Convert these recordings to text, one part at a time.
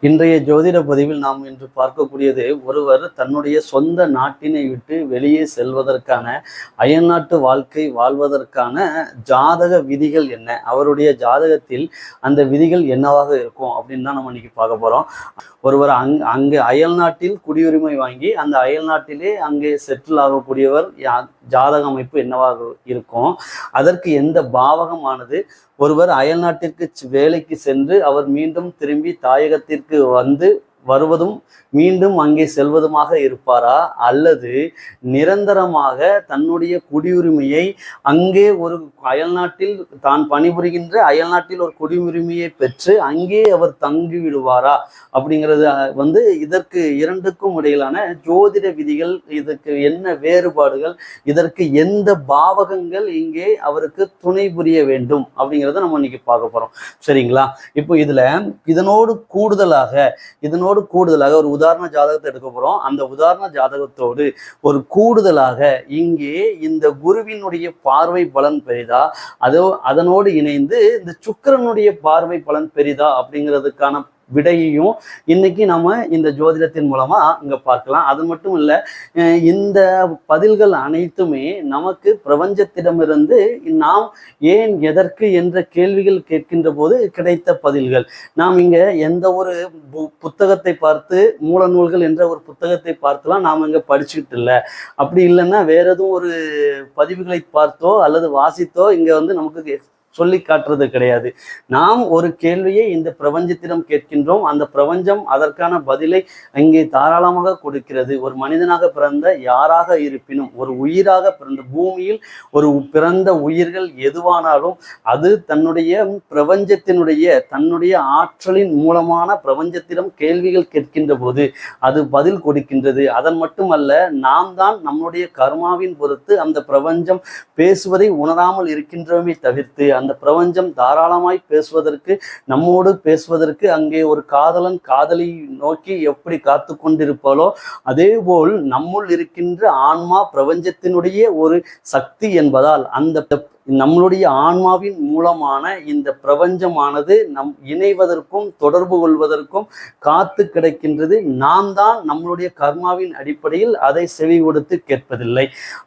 இன்றைய ஜோதிட பதிவில் நாம் இன்று பார்க்கக்கூடியது ஒருவர் தன்னுடைய சொந்த நாட்டினை விட்டு வெளியே செல்வதற்கான அயல்நாட்டு வாழ்க்கை வாழ்வதற்கான ஜாதக விதிகள் என்ன, அவருடைய ஜாதகத்தில் அந்த விதிகள் என்னவாக இருக்கும் அப்படின்னு தான் நம்ம இன்னைக்கு பார்க்க போறோம். ஒருவர் அங்கே அயல்நாட்டில் குடியுரிமை வாங்கி அந்த அயல்நாட்டிலே அங்கே செட்டில் ஆகக்கூடியவர் ஜாதக அமைப்பு என்னவாக இருக்கும், அதற்கு எந்த பாவகமானது, ஒருவர் அயல்நாட்டிற்கு வேலைக்கு சென்று அவர் மீண்டும் திரும்பி தாயகத்திற்கு வருவதும் மீண்டும் அங்கே செல்வதுமாக இருப்பாரா, அல்லது நிரந்தரமாக தன்னுடைய குடியுரிமையை அங்கே ஒரு அயல்நாட்டில் தான் பணிபுரிகின்ற அயல்நாட்டில் ஒரு குடியுரிமையை பெற்று அங்கே அவர் தங்கி விடுவாரா அப்படிங்கிறது இதற்கு இரண்டுக்கும் இடையிலான ஜோதிட விதிகள், இதற்கு என்ன வேறுபாடுகள், இதற்கு எந்த பாவகங்கள் இங்கே அவருக்கு துணை புரிய வேண்டும் அப்படிங்கிறத நம்ம இன்னைக்கு பார்க்க போறோம். சரிங்களா? இப்போ இதனோடு கூடுதலாக ஒரு உதாரண ஜாதகத்தை எடுக்க போறோம். அந்த உதாரண ஜாதகத்தோடு ஒரு கூடுதலாக இங்கே இந்த குருவினுடைய பார்வை பலன் பெரிதா, அதனோடு இணைந்து இந்த சுக்கிரனுடைய பார்வை பலன் பெரிதா அப்படிங்கிறதுக்கான விடையையும் இன்னைக்கு நம்ம இந்த ஜோதிடத்தின் மூலமா இங்க பார்க்கலாம். அது மட்டும் இல்ல, இந்த பதில்கள் அனைத்துமே நமக்கு பிரபஞ்சத்திடமிருந்து நாம் ஏன் எதற்கு என்ற கேள்விகள் கேட்கின்ற போது கிடைத்த பதில்கள். நாம் இங்க எந்த ஒரு புத்தகத்தை பார்த்து, மூல நூல்கள் என்ற ஒரு புத்தகத்தை பார்த்துலாம் நாம் இங்க படிச்சுக்கிட்டு இல்லை. அப்படி இல்லைன்னா வேற எதுவும் ஒரு பதிவுகளை பார்த்தோ அல்லது வாசித்தோ இங்க நமக்கு சொல்லி காட்டுறது கிடையாது. நாம் ஒரு கேள்வியை இந்த பிரபஞ்சத்திடம் கேட்கின்றோம், அந்த பிரபஞ்சம் அதற்கான பதிலை அங்கே தாராளமாக கொடுக்கிறது. ஒரு மனிதனாக பிறந்த யாராக இருப்பினும், ஒரு உயிராக பிறந்த பூமியில் ஒரு பிறந்த உயிர்கள் எதுவானாலும் அது தன்னுடைய ஆற்றலின் மூலமான பிரபஞ்சத்திடம் கேள்விகள் கேட்கின்ற போது அது பதில் கொடுக்கின்றது. அதன் மட்டுமல்ல, நாம் தான் நம்முடைய கர்மாவின் பொறுத்து அந்த பிரபஞ்சம் பேசுவதை உணராமல் இருக்கின்றோமே தவிர்த்து, அந்த பிரபஞ்சம் தாராளமாய் பேசுவதற்கு, நம்மோடு பேசுவதற்கு அங்கே ஒரு காதலன் காதலி நோக்கி எப்படி காத்து கொண்டிருப்பாளோ அதே போல் நம்முள் இருக்கின்ற ஆன்மா பிரபஞ்சத்தினுடைய ஒரு சக்தி என்பதால் அந்த நம்மளுடைய ஆன்மாவின் மூலமான இந்த பிரபஞ்சமானது இணைவதற்கும் தொடர்பு கொள்வதற்கும் காத்து கிடைக்கின்றது. நாம் தான் நம்மளுடைய கர்மாவின் அடிப்படையில் அதை செவி கொடுத்து கேட்பதில்லை.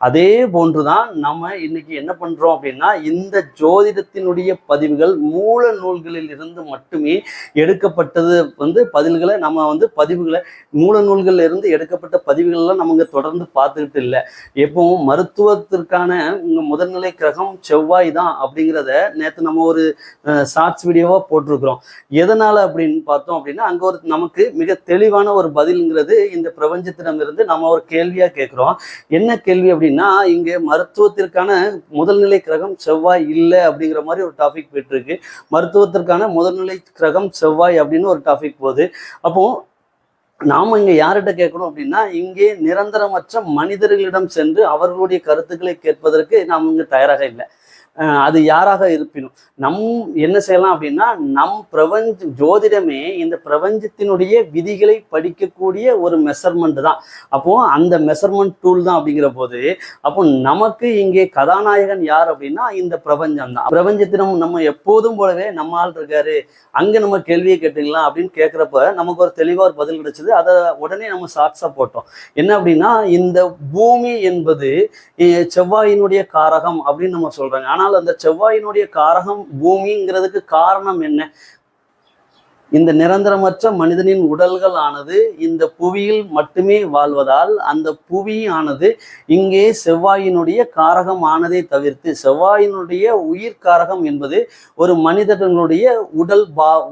அதே போன்றுதான் நம்ம இன்னைக்கு என்ன பண்றோம் அப்படின்னா, இந்த ஜோதிடத்தினுடைய பதிவுகள் மூல நூல்களில் இருந்து மட்டுமே எடுக்கப்பட்டது பதில்களை நம்ம பதிவுகளை மூல நூல்களில் இருந்து எடுக்கப்பட்ட பதிவுகள்லாம் நம்ம தொடர்ந்து பார்த்துக்கிட்டு இல்லை. எப்பவும் மருத்துவத்திற்கான முதல்நிலை கிரகம் செவ்வாய் தான் அப்படிங்கிறத நேற்று நம்ம ஒரு ஷார்ட்ஸ் வீடியோவா போட்டிருக்கிறோம். எதனால அப்படின்னு பார்த்தோம் அப்படின்னா, அங்க நமக்கு மிக தெளிவான ஒரு பதில்ங்கிறது இந்த பிரபஞ்சத்திடம் இருந்து நம்ம ஒரு கேள்வியா கேட்கிறோம். என்ன கேள்வி அப்படின்னா, இங்க மருத்துவத்திற்கான முதல்நிலை கிரகம் செவ்வாய் இல்லை அப்படிங்கிற மாதிரி ஒரு டாபிக் போயிட்டு இருக்கு. மருத்துவத்திற்கான முதல்நிலை கிரகம் செவ்வாய் அப்படின்னு ஒரு டாபிக் போகுது. அப்போ நாம இங்க யார்கிட்ட கேட்கணும் அப்படின்னா, இங்கே நிரந்தரமற்ற மனிதர்களிடம் சென்று அவர்களுடைய கருத்துக்களை கேட்பதற்கு நாம் இங்க தயாராக இல்லை. அது யாராக இருப்பினும் என்ன செய்யலாம் அப்படின்னா, ஜோதிடமே இந்த பிரபஞ்சத்தினுடைய விதிகளை படிக்கக்கூடிய ஒரு மெஷர்மெண்ட் தான். அப்போ அந்த மெஷர்மெண்ட் டூல் தான். அப்படிங்கிற போது அப்போ நமக்கு இங்கே கதாநாயகன் யார் அப்படின்னா இந்த பிரபஞ்சம் தான். பிரபஞ்சத்தினம் நம்ம எப்போதும் போலவே நம்ம ஆள் இருக்காரு, அங்க நம்ம கேள்வியை கேட்டுக்கலாம் அப்படின்னு கேட்கிறப்ப நமக்கு ஒரு தெளிவா ஒரு பதில் கிடைச்சது. அதை உடனே நம்ம ஷார்ட்ஸா போட்டோம். என்ன அப்படின்னா, இந்த பூமி என்பது செவ்வாயினுடைய காரகம் அப்படின்னு நம்ம சொல்றாங்க. ஆனால் அந்த செவ்வாயினுடைய காரகம் பூமிங்கிறதுக்கு காரணம் என்ன? இந்த நிரந்தரமற்ற மனிதனின் உடல்கள் ஆனது இந்த புவியில் மட்டுமே வாழ்வதால் அந்த புவியானது இங்கே செவ்வாயினுடைய காரகம் ஆனதை தவிர்த்து, செவ்வாயினுடைய உயிர் காரகம் என்பது ஒரு மனிதனுடைய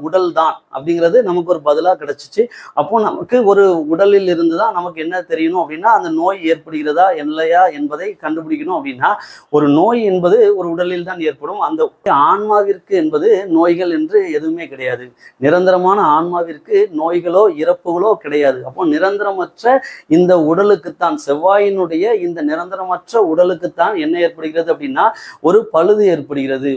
உடல் தான் அப்படிங்கிறது நமக்கு ஒரு பதிலாக கிடைச்சிச்சு. அப்போ நமக்கு ஒரு உடலில் இருந்து தான் நமக்கு என்ன தெரியணும் அப்படின்னா, அந்த நோய் ஏற்படுகிறதா இல்லையா என்பதை கண்டுபிடிக்கணும். அப்படின்னா ஒரு நோய் என்பது ஒரு உடலில் தான் ஏற்படும். அந்த ஆன்மாவிற்கு என்பது நோய்கள் என்று எதுவுமே கிடையாது. நிரந்தரமான ஆன்மாவிற்கு நோய்களோ இறப்புகளோ கிடையாது. அப்போ நிரந்தரமற்ற இந்த உடலுக்குத்தான், செவ்வாயினுடைய இந்த நிரந்தரமற்ற உடலுக்குத்தான் என்ன ஏற்படுகிறது அப்படின்னா ஒரு பழுது ஏற்படுகிறது.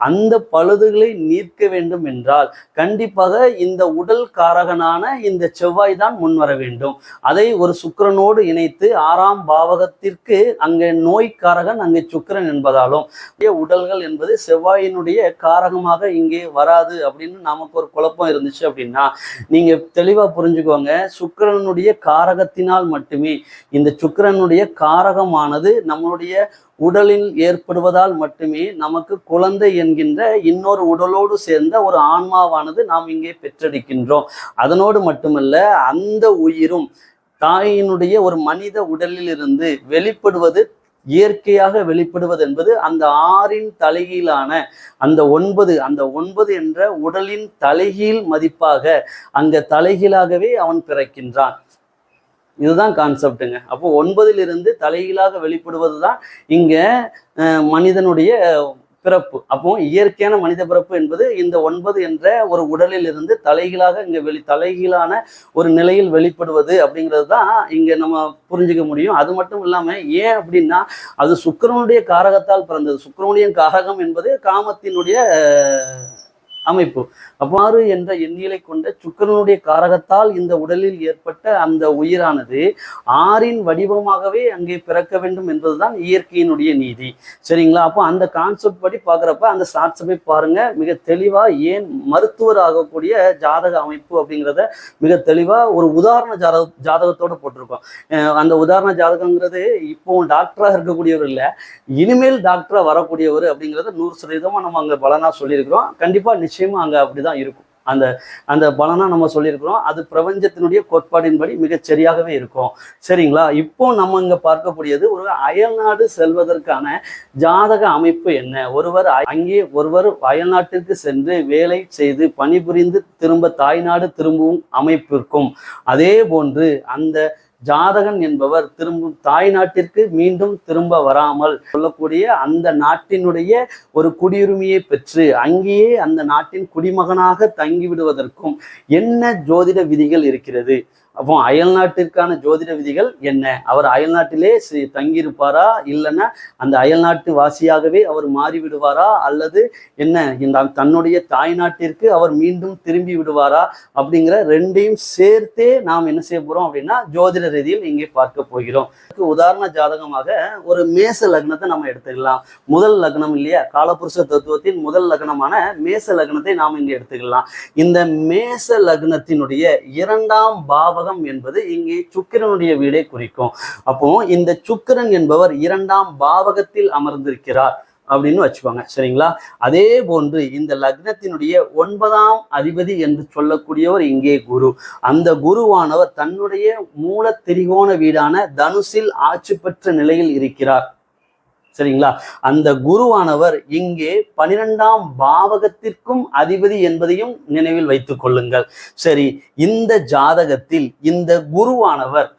அந்த பழுதுகளை நீக்க வேண்டும் என்றால் கண்டிப்பாக இந்த உடல் காரகனான இந்த செவ்வாய் தான் முன்வர வேண்டும். அதை ஒரு சுக்கிரனோடு இணைத்து 6ஆம் பாவகத்திற்கு அங்கே நோய் காரகன் அங்கே சுக்கிரன் என்பதாலும் உடல்கள் என்பது செவ்வாயினுடைய காரகமாக இங்கே வராது அப்படின்னு நமக்கு ஒரு குழப்பம் குழப்பம் இருந்துச்சு அப்படின்னா நீங்க தெளிவா புரிஞ்சுக்கோங்க. சுக்கிரனுடைய காரகத்தினால் மட்டுமே, இந்த சுக்கிரனுடைய காரகமானது நம்மளுடைய உடலில் ஏற்படுவதால் மட்டுமே நமக்கு குழந்தை என்கின்ற இன்னொரு உடலோடு சேர்ந்த ஒரு ஆன்மாவானது நாம் இங்கே பெற்றெடுக்கின்றோம். அதனோடு மட்டுமல்ல, அந்த உயிரும் தாயினுடைய ஒரு மனித உடலில் இருந்து வெளிப்படுவது, இயற்கையாக வெளிப்படுவது என்பது அந்த 6 தலைகீழான அந்த 9 என்ற உடலின் தலைகீழ் மதிப்பாக அங்க தலைகீழாகவே அவன் பிறக்கின்றான். இதுதான் கான்செப்டுங்க. அப்போ 9 தலைகீழாக வெளிப்படுவது தான் இங்க மனிதனுடைய பிறப்பு. அப்போ இயற்கையான மனித பிறப்பு என்பது இந்த 9 என்ற ஒரு உடலில் இருந்து தலைகீழாக இங்க தலைகீழான ஒரு நிலையில் வெளிப்படுவது அப்படிங்கிறது தான் இங்க நம்ம புரிஞ்சுக்க முடியும். அது மட்டும் இல்லாம ஏன் அப்படின்னா அது சுக்கிரனுடைய காரகத்தால் பிறந்தது. சுக்கிரனுடைய காரகம் என்பது காமத்தினுடைய அமைப்பு. அவ்வாறு என்ற எண்ணிலை கொண்ட சுக்கிரனுடைய காரகத்தால் இந்த உடலில் ஏற்பட்ட அந்த உயிரானது 6 வடிவமாகவே அங்கே பிறக்க வேண்டும் என்பதுதான் இயற்கையினுடைய நீதி. சரிங்களா? அப்போ அந்த கான்செப்ட் படி பார்க்குறப்ப அந்த ஷார்ட்ஸை போய் பாருங்க. மிக தெளிவா ஏன் மருத்துவர் ஆகக்கூடிய ஜாதக அமைப்பு அப்படிங்கிறத மிக தெளிவா ஒரு உதாரண ஜாதகத்தோடு போட்டிருக்கோம். அந்த உதாரண ஜாதகங்கிறது இப்போ டாக்டராக இருக்கக்கூடியவர் இல்லை, இனிமேல் டாக்டரா வரக்கூடியவர் அப்படிங்கிறத 100% நம்ம அங்கே பலனா சொல்லியிருக்கிறோம். கண்டிப்பா நிச்சயமா அங்க அப்படிதான் இருக்கும். அந்த அந்த பலனா நம்ம சொல்லியிருக்கிறோம். அது பிரபஞ்சத்தினுடைய கோட்பாடின்படி மிகச் சரியாகவே இருக்கும். சரிங்களா? இப்போ நம்ம இங்க பார்க்கக்கூடியது ஒரு அயல்நாடு செல்வதற்கான ஜாதக அமைப்பு என்ன. ஒருவர் அயல்நாட்டிற்கு சென்று வேலை செய்து பணிபுரிந்து திரும்ப தாய்நாடு திரும்பவும் அமைப்பிற்கும், அதே போன்று அந்த ஜாதகன் என்பவர் திரும்பும் தாய் நாட்டிற்கு மீண்டும் திரும்ப வராமல் சொல்லக்கூடிய அந்த நாட்டினுடைய ஒரு குடியுரிமையை பெற்று அங்கேயே அந்த நாட்டின் குடிமகனாக தங்கிவிடுவதற்கும் என்ன ஜோதிட விதிகள் இருக்கிறது. அப்போ அயல் நாட்டிற்கான ஜோதிட விதிகள் என்ன? அவர் அயல் நாட்டிலே தங்கியிருப்பாரா, இல்லைன்னா அந்த அயல் நாட்டு வாசியாகவே அவர் மாறிவிடுவாரா, அல்லது என்ன இந்த தன்னுடைய தாய் நாட்டிற்கு அவர் மீண்டும் திரும்பி விடுவாரா அப்படிங்கிற ரெண்டையும் சேர்த்தே நாம் என்ன செய்ய போறோம் அப்படின்னா ஜோதிட ரீதியில் இங்கே பார்க்க போகிறோம். உதாரண ஜாதகமாக ஒரு மேச லக்னத்தை நம்ம எடுத்துக்கலாம். முதல் லக்னம் இல்லையா, காலபுருஷ தத்துவத்தின் முதல் லக்னமான மேச லக்னத்தை நாம் இங்கே எடுத்துக்கலாம். இந்த மேச லக்னத்தினுடைய 2ஆம் பாவகம் என்பது இங்கே சுக்கிரனுடைய வீடை குறிக்கும். அப்போ இந்த சுக்கிரன் என்பவர் 2ஆம் பாவகத்தில் அமர்ந்திருக்கிறார் அப்படின்னு வச்சுக்கோங்க. சரிங்களா? அதே போன்று இந்த லக்னத்தினுடைய 9ஆம் அதிபதி என்று சொல்லக்கூடியவர் இங்கே குரு. அந்த குருவானவர் தன்னுடைய மூல திரிகோண வீடான தனுசில் ஆட்சி பெற்ற நிலையில் இருக்கிறார். சரிங்களா? அந்த குருவானவர் இங்கே 12ஆம் பாவகத்திற்கும் அதிபதி என்பதையும் நினைவில் வைத்துக் கொள்ளுங்கள். சரி, இந்த ஜாதகத்தில் இந்த குருவானவர்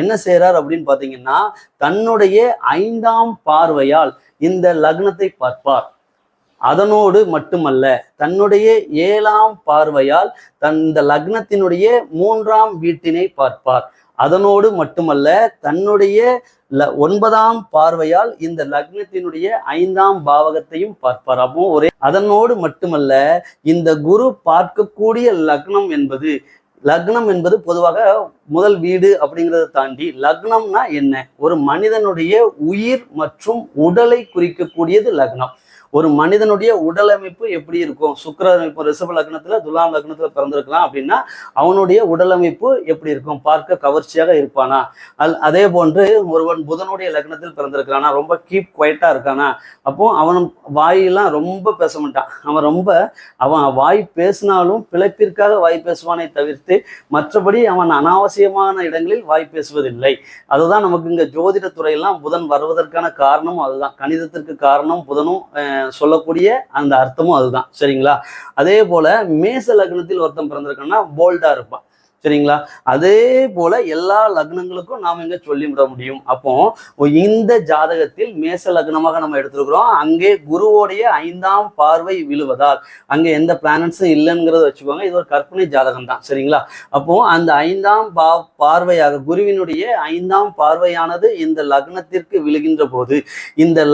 என்ன செய்யறார் அப்படின்னு பாத்தீங்கன்னா தன்னுடைய 5ஆம் பார்வையால் இந்த லக்னத்தை பார்ப்பார். அதனோடு மட்டுமல்ல, தன்னுடைய 7ஆம் பார்வையால் இந்த லக்னத்தினுடைய 3ஆம் வீட்டினை பார்ப்பார். அதனோடு மட்டுமல்ல, தன்னுடைய 9ஆம் பார்வையால் இந்த லக்னத்தினுடைய 5ஆம் பாவகத்தையும் பார்ப்பார். அப்போ அதனோடு மட்டுமல்ல, இந்த குரு பார்க்கக்கூடிய லக்னம் என்பது பொதுவாக முதல் வீடு அப்படிங்கிறத தாண்டி லக்னம்னா என்ன? ஒரு மனிதனுடைய உயிர் மற்றும் உடலை குறிக்கக்கூடியது லக்னம். ஒரு மனிதனுடைய உடல் அமைப்பு எப்படி இருக்கும்? சுக்கிரன் இப்போ ரிஷப லக்னத்துல துலாம் லக்னத்துல பிறந்திருக்கலாம் அப்படின்னா அவனுடைய உடல் அமைப்பு எப்படி இருக்கும்? பார்க்க கவர்ச்சியாக இருப்பானா? அதே போன்று ஒருவன் புதனுடைய லக்னத்தில் பிறந்திருக்கானா, ரொம்ப கீப் குவைட்டா இருக்கானா? அப்போ அவன் வாயெல்லாம் ரொம்ப பேச மாட்டான். அவன் வாய் பேசினாலும் பிழைப்பிற்காக வாய் பேசுவானை தவிர்த்து மற்றபடி அவன் அனாவசியமான இடங்களில் வாய் பேசுவதில்லை. அதுதான் நமக்கு இங்க ஜோதிட துறையெல்லாம் புதன் வருவதற்கான காரணம் அதுதான். கணிதத்திற்கு காரணம் புதனும் சொல்லக்கூடிய அந்த அர்த்தமும் அதுதான். சரிங்களா? அதே போல மேச லக்னத்தில் ஒருத்தன் பிறந்திருக்கான்னா போல்டா இருப்பான். சரிங்களா? அதே போல எல்லா லக்னங்களுக்கும் நாம் இங்க சொல்லிவிட முடியும். அப்போ இந்த ஜாதகத்தில் மேச லக்னமாக நம்ம எடுத்துருக்கிறோம். அங்கே குருவோடைய 5ஆம் பார்வை விழுவதால் அங்கே எந்த பிளானட்ஸும் இல்லைங்கிறத வச்சுக்கோங்க. இது ஒரு கற்பனை ஜாதகம் தான். சரிங்களா? அப்போ அந்த 5ஆம் பார்வையாக குருவினுடைய 5ஆம் பார்வையானது இந்த லக்னத்திற்கு விழுகின்ற போது இந்த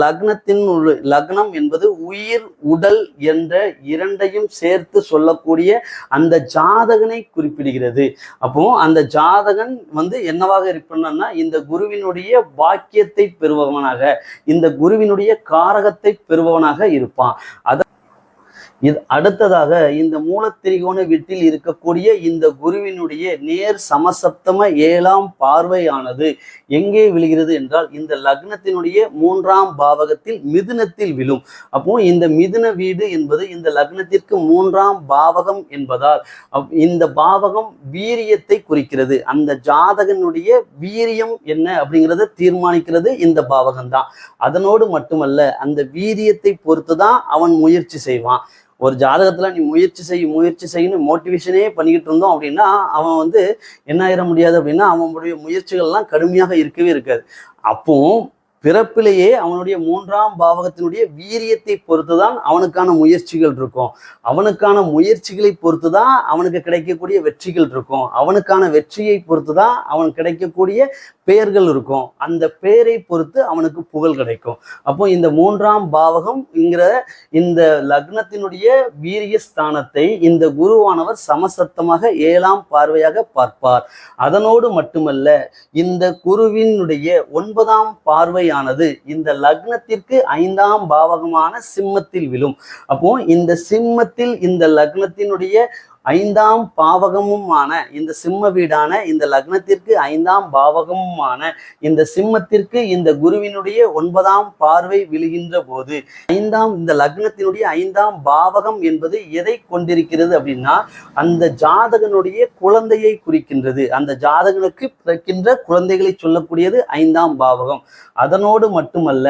லக்னம் என்பது உயிர் உடல் என்ற இரண்டையும் சேர்த்து சொல்லக்கூடிய அந்த ஜாதகனை குறிப்பிடுகிறது. அப்போ அந்த ஜாதகன் என்னவாக இருப்பான்னா இந்த குருவினுடைய வாக்கியத்தை பெறுபவனாக, இந்த குருவினுடைய காரகத்தை பெறுபவனாக இருப்பான். இது அடுத்ததாக இந்த மூலத்திரிகோண வீட்டில் இருக்கக்கூடிய இந்த குருவினுடைய நேர் சமசப்தம 7ஆம் பார்வையானது எங்கே விழுகிறது என்றால் இந்த லக்னத்தினுடைய 3ஆம் பாவகத்தில் மிதுனத்தில் விழும். அப்போ இந்த மிதுன வீடு என்பது இந்த லக்னத்திற்கு 3ஆம் பாவகம் என்பதால் இந்த பாவகம் வீரியத்தை குறிக்கிறது. அந்த ஜாதகனுடைய வீரியம் என்ன அப்படிங்கிறத தீர்மானிக்கிறது இந்த பாவகம் தான். அதனோடு மட்டுமல்ல, அந்த வீரியத்தை பொறுத்துதான் அவன் முயற்சி செய்வான். ஒரு ஜாதகத்துல நீ முயற்சி செய்யணும் மோட்டிவேஷனே பண்ணிக்கிட்டு இருந்தோம் அப்படின்னா அவன் என்ன ஆயிட முடியாது அப்படின்னா அவனுடைய முயற்சிகள்லாம் கடுமையாக இருக்கவே இருக்காது. அப்போ பிறப்பிலேயே அவனுடைய 3ஆம் பாவகத்தினுடைய வீரியத்தை பொறுத்துதான் அவனுக்கான முயற்சிகள் இருக்கும். அவனுக்கான முயற்சிகளை பொறுத்துதான் அவனுக்கு கிடைக்கக்கூடிய வெற்றிகள் இருக்கும். அவனுக்கான வெற்றியை பொறுத்துதான் அவனுக்கு கிடைக்கக்கூடிய பெயர்கள் இருக்கும். அந்த பெயரை பொறுத்து அவனுக்கு புகழ் கிடைக்கும். அப்போ இந்த 3ஆம் பாவகம்ங்கிற இந்த லக்னத்தினுடைய வீரிய ஸ்தானத்தை இந்த குருவானவர் சமசத்தமாக 7ஆம் பார்வையாக பார்ப்பார். அதனோடு மட்டுமல்ல, இந்த குருவினுடைய 9ஆம் பார்வை இந்த லக்னத்திற்கு 5ஆம் பாவகமான சிம்மத்தில் விழும். அப்போ இந்த சிம்மத்தில் இந்த லக்னத்தினுடைய 5ஆம் பாவகமுமான இந்த சிம்ம வீடான இந்த லக்னத்திற்கு 5ஆம் பாவகமுமான இந்த சிம்மத்திற்கு இந்த குருவினுடைய 9ஆம் பார்வை விழுகின்ற போது இந்த லக்னத்தினுடைய 5ஆம் பாவகம் என்பது எதை கொண்டிருக்கிறது அப்படின்னா அந்த ஜாதகனுடைய குழந்தையை குறிக்கின்றது. அந்த ஜாதகனுக்கு பிறக்கின்ற குழந்தைகளை சொல்லக்கூடியது 5ஆம் பாவகம். அதனோடு மட்டுமல்ல,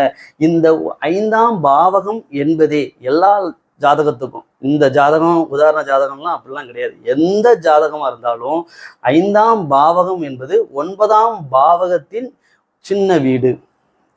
இந்த 5ஆம் பாவகம் என்பதே எல்லா ஜாதகத்துக்கும், இந்த ஜாதகம் உதாரண ஜாதகம்லாம் அப்படிலாம் கிடையாது. எந்த ஜாதகமா இருந்தாலும் 5ஆம் பாவகம் என்பது 9ஆம் பாவகத்தின் சின்ன வீடு.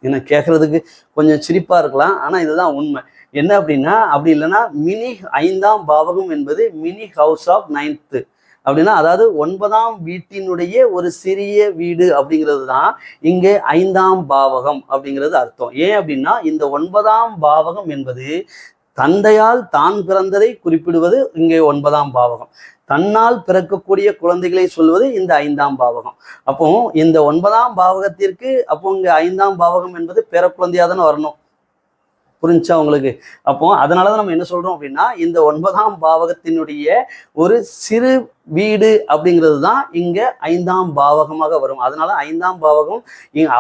என்ன கேட்கறதுக்கு கொஞ்சம் சிரிப்பா இருக்கலாம், ஆனா இதுதான் உண்மை. என்ன அப்படின்னா, அப்படி இல்லைன்னா மினி 5ஆம் பாவகம் என்பது மினி ஹவுஸ் ஆஃப் 9th அப்படின்னா, அதாவது 9ஆம் வீட்டினுடைய ஒரு சிறிய வீடு அப்படிங்கிறது தான் இங்கே 5ஆம் பாவகம் அப்படிங்கிறது அர்த்தம். ஏன் அப்படின்னா இந்த 9ஆம் பாவகம் என்பது தந்தையால் தான் பிறந்ததை குறிப்பிடுவது இங்கே 9ஆம் பாவகம். தன்னால் பிறக்கக்கூடிய குழந்தைகளை சொல்வது இந்த 5ஆம் பாவகம். அப்போ இந்த 9ஆம் பாவகத்திற்கு அப்போ இங்க 5ஆம் பாவகம் என்பது பேர குழந்தையா தானே வரணும். புரிஞ்சா உங்களுக்கு? அப்போ அதனாலதான் நம்ம என்ன சொல்றோம் அப்படின்னா இந்த 9ஆம் பாவகத்தினுடைய ஒரு சிறு வீடு அப்படிங்கிறது தான் இங்க 5ஆம் பாவகமாக வரும். அதனால 5ஆம் பாவகம்